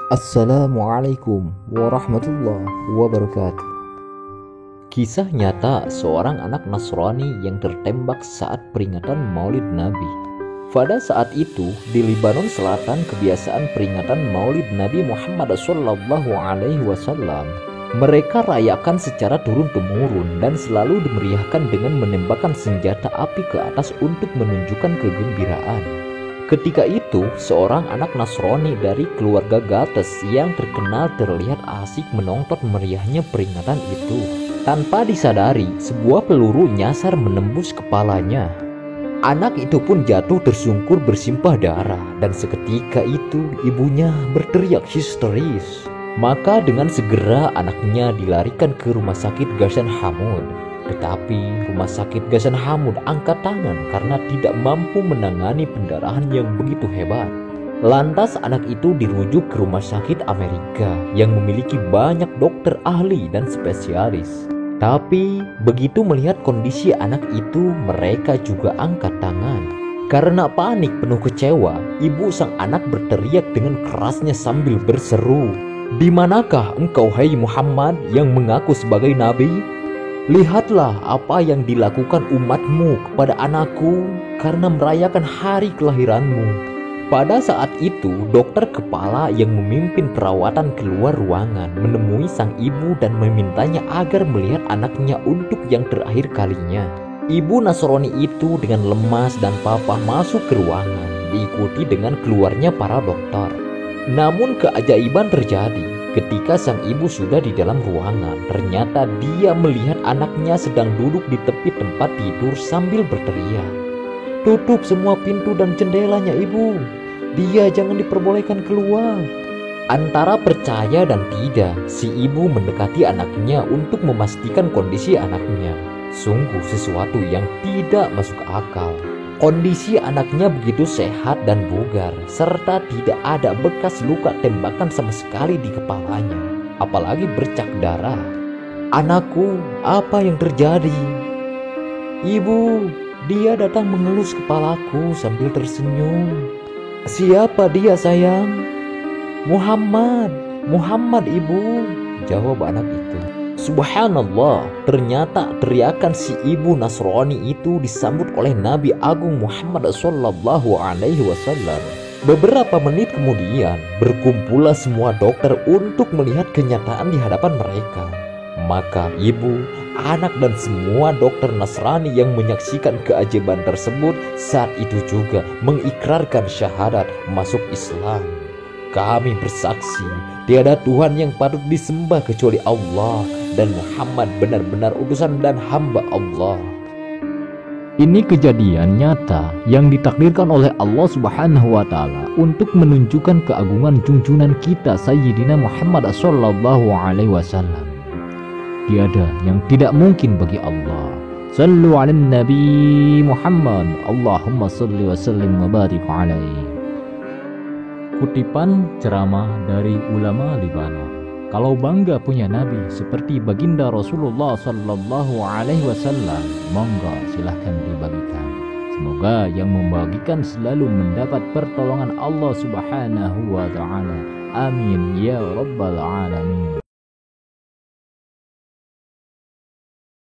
Assalamualaikum warahmatullahi wabarakatuh. Kisah nyata seorang anak Nasrani yang tertembak saat peringatan Maulid Nabi. Pada saat itu di Lebanon Selatan kebiasaan peringatan Maulid Nabi Muhammad SAW mereka rayakan secara turun-temurun dan selalu dimeriahkan dengan menembakkan senjata api ke atas untuk menunjukkan kegembiraan. Ketika itu, seorang anak Nasrani dari keluarga Gates yang terkenal terlihat asik menonton meriahnya peringatan itu. Tanpa disadari, sebuah peluru nyasar menembus kepalanya. Anak itu pun jatuh tersungkur bersimpah darah dan seketika itu ibunya berteriak histeris. Maka dengan segera anaknya dilarikan ke rumah sakit Ghassan Hamud. Tetapi rumah sakit Ghassan Hamud angkat tangan karena tidak mampu menangani pendarahan yang begitu hebat. Lantas anak itu dirujuk ke rumah sakit Amerika yang memiliki banyak dokter ahli dan spesialis. Tapi begitu melihat kondisi anak itu, mereka juga angkat tangan. Karena panik penuh kecewa, ibu sang anak berteriak dengan kerasnya sambil berseru, "Di manakah engkau, hai Muhammad, yang mengaku sebagai nabi? Lihatlah apa yang dilakukan umatmu kepada anakku karena merayakan hari kelahiranmu." Pada saat itu, dokter kepala yang memimpin perawatan keluar ruangan menemui sang ibu dan memintanya agar melihat anaknya untuk yang terakhir kalinya. Ibu Nasrani itu dengan lemas dan papa masuk ke ruangan, diikuti dengan keluarnya para dokter. Namun keajaiban terjadi. Ketika sang ibu sudah di dalam ruangan, ternyata dia melihat anaknya sedang duduk di tepi tempat tidur sambil berteriak, "Tutup semua pintu dan jendelanya, ibu. Dia jangan diperbolehkan keluar." Antara percaya dan tidak, si ibu mendekati anaknya untuk memastikan kondisi anaknya. Sungguh sesuatu yang tidak masuk akal. Kondisi anaknya begitu sehat dan bugar, serta tidak ada bekas luka tembakan sama sekali di kepalanya, apalagi bercak darah. "Anakku, apa yang terjadi?" "Ibu, dia datang mengelus kepalaku sambil tersenyum." "Siapa dia, sayang?" Muhammad ibu," jawab anak itu. Subhanallah, ternyata teriakan si ibu Nasrani itu disambut oleh Nabi Agung Muhammad SAW. Beberapa menit kemudian, berkumpullah semua dokter untuk melihat kenyataan di hadapan mereka. Maka ibu, anak dan semua dokter Nasrani yang menyaksikan keajaiban tersebut saat itu juga mengikrarkan syahadat masuk Islam. "Kami bersaksi, tiada Tuhan yang patut disembah kecuali Allah, dan Muhammad benar-benar utusan dan hamba Allah." Ini kejadian nyata yang ditakdirkan oleh Allah Subhanahu wa Ta'ala untuk menunjukkan keagungan junjungan kita Sayyidina Muhammad SAW. Tiada yang tidak mungkin bagi Allah. Sallu ala Nabi Muhammad, Allahumma salli wa sallim wa barik alaihi. Kutipan ceramah dari ulama Lebanon. Kalau bangga punya nabi seperti baginda Rasulullah Sallallahu Alaihi Wasallam, monggo silahkan dibagikan. Semoga yang membagikan selalu mendapat pertolongan Allah Subhanahu Wa Taala. Amin ya Rabbal Alamin.